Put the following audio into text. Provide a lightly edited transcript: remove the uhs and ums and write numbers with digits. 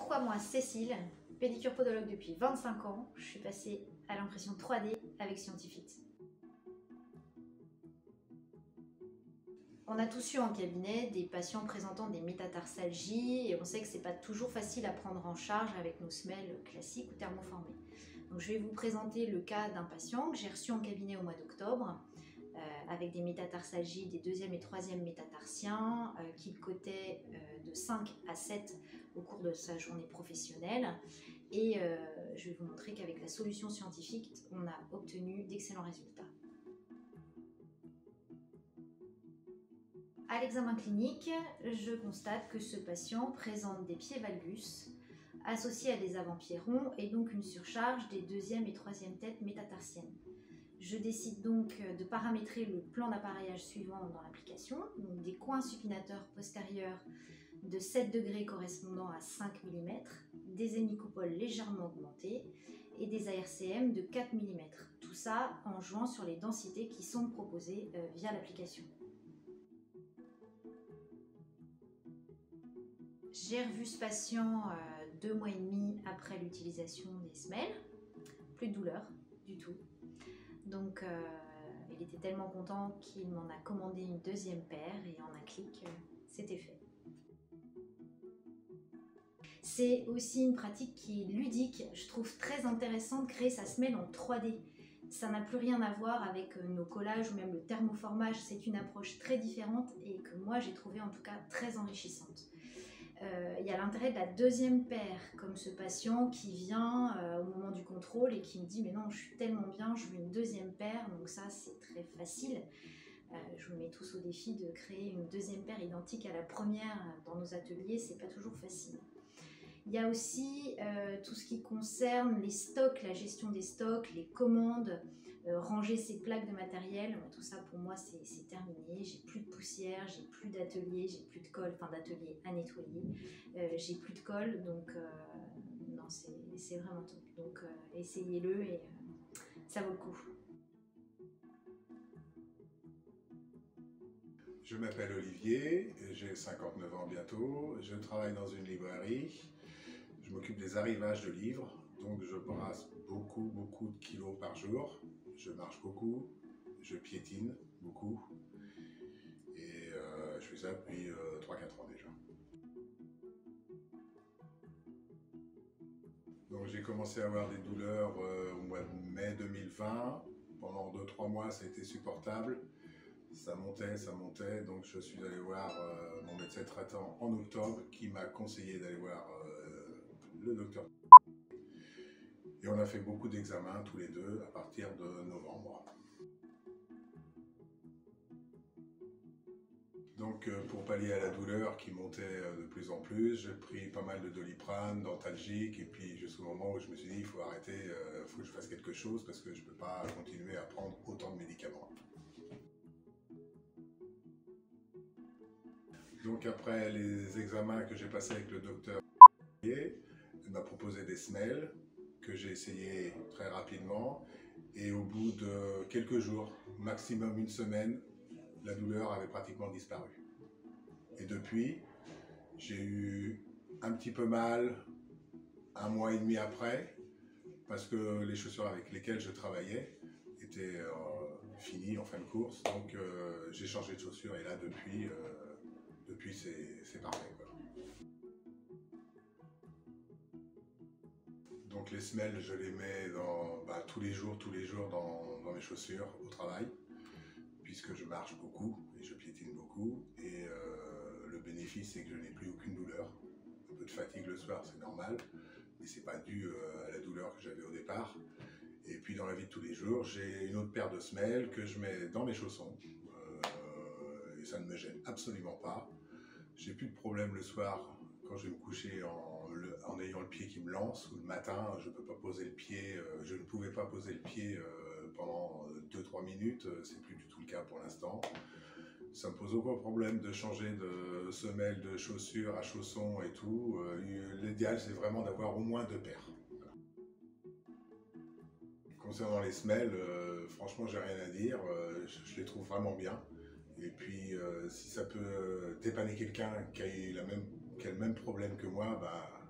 Pourquoi moi, Cécile, pédicure podologue depuis 25 ans, je suis passée à l'impression 3D avec Scientifit. On a tous eu en cabinet des patients présentant des métatarsalgies et on sait que c'est pas toujours facile à prendre en charge avec nos semelles classiques ou thermoformées. Donc je vais vous présenter le cas d'un patient que j'ai reçu en cabinet au mois d'octobre avec des métatarsalgies des 2e et 3e métatarsiens qu'il cotait de 5 à 7 au cours de sa journée professionnelle. Et je vais vous montrer qu'avec la solution scientifique, on a obtenu d'excellents résultats. À l'examen clinique, je constate que ce patient présente des pieds valgus associés à des avant-pieds ronds et donc une surcharge des 2e et 3e têtes métatarsiennes. Je décide donc de paramétrer le plan d'appareillage suivant dans l'application, donc des coins supinateurs postérieurs de 7 degrés correspondant à 5 mm, des hémicopoles légèrement augmentés et des ARCM de 4 mm. Tout ça en jouant sur les densités qui sont proposées via l'application. J'ai revu ce patient 2 mois et demi après l'utilisation des semelles. Plus de douleur du tout. Donc il était tellement content qu'il m'en a commandé une 2e paire et en un clic, c'était fait. C'est aussi une pratique qui est ludique. Je trouve très intéressant de créer sa semelle en 3D. Ça n'a plus rien à voir avec nos collages ou même le thermoformage. C'est une approche très différente et que moi j'ai trouvé en tout cas très enrichissante. Il y a l'intérêt de la 2e paire, comme ce patient qui vient au moment du contrôle et qui me dit mais non, je suis tellement bien, je veux une 2e paire, donc ça c'est très facile. Je vous mets tous au défi de créer une 2e paire identique à la première dans nos ateliers, c'est pas toujours facile. Il y a aussi tout ce qui concerne les stocks, la gestion des stocks, les commandes, ranger ses plaques de matériel. Tout ça pour moi c'est terminé. J'ai plus de poussière, j'ai plus d'atelier, j'ai plus de colle, enfin d'atelier à nettoyer. J'ai plus de colle, donc non, c'est vraiment top. Donc essayez-le et ça vaut le coup. Je m'appelle Olivier, j'ai 59 ans bientôt, je travaille dans une librairie, je m'occupe des arrivages de livres, donc je brasse beaucoup de kilos par jour, je marche beaucoup, je piétine beaucoup et je fais ça depuis 3-4 ans déjà. Donc j'ai commencé à avoir des douleurs au mois de mai 2020, pendant 2-3 mois ça a été supportable. Ça montait, donc je suis allé voir mon médecin traitant en octobre qui m'a conseillé d'aller voir le docteur. Et on a fait beaucoup d'examens tous les deux à partir de novembre. Donc pour pallier à la douleur qui montait de plus en plus, j'ai pris pas mal de Doliprane, d'antalgique et puis jusqu'au moment où je me suis dit il faut arrêter, il faut que je fasse quelque chose parce que je ne peux pas continuer à prendre autant de médicaments. Donc après les examens que j'ai passés avec le docteur, il m'a proposé des semelles que j'ai essayé très rapidement et au bout de quelques jours, maximum une semaine, la douleur avait pratiquement disparu. Et depuis, j'ai eu un petit peu mal 1 mois et demi après parce que les chaussures avec lesquelles je travaillais étaient finies en fin de course. Donc j'ai changé de chaussures et là depuis c'est parfait, quoi. Donc les semelles, je les mets tous les jours dans mes chaussures au travail, puisque je marche beaucoup et je piétine beaucoup. Et le bénéfice, c'est que je n'ai plus aucune douleur. Un peu de fatigue le soir, c'est normal, mais c'est pas dû à la douleur que j'avais au départ. Et puis dans la vie de tous les jours, j'ai une autre paire de semelles que je mets dans mes chaussons. Et ça ne me gêne absolument pas. J'ai plus de problème le soir quand je vais me coucher en ayant le pied qui me lance, ou le matin je peux pas poser le pied, je ne pouvais pas poser le pied pendant 2-3 minutes, c'est plus du tout le cas pour l'instant. Ça me pose aucun problème de changer de semelle, de chaussures à chaussons et tout. L'idéal c'est vraiment d'avoir au moins 2 paires. Voilà. Concernant les semelles, franchement j'ai rien à dire, je les trouve vraiment bien. Et puis si ça peut dépanner quelqu'un qui a le même problème que moi, bah,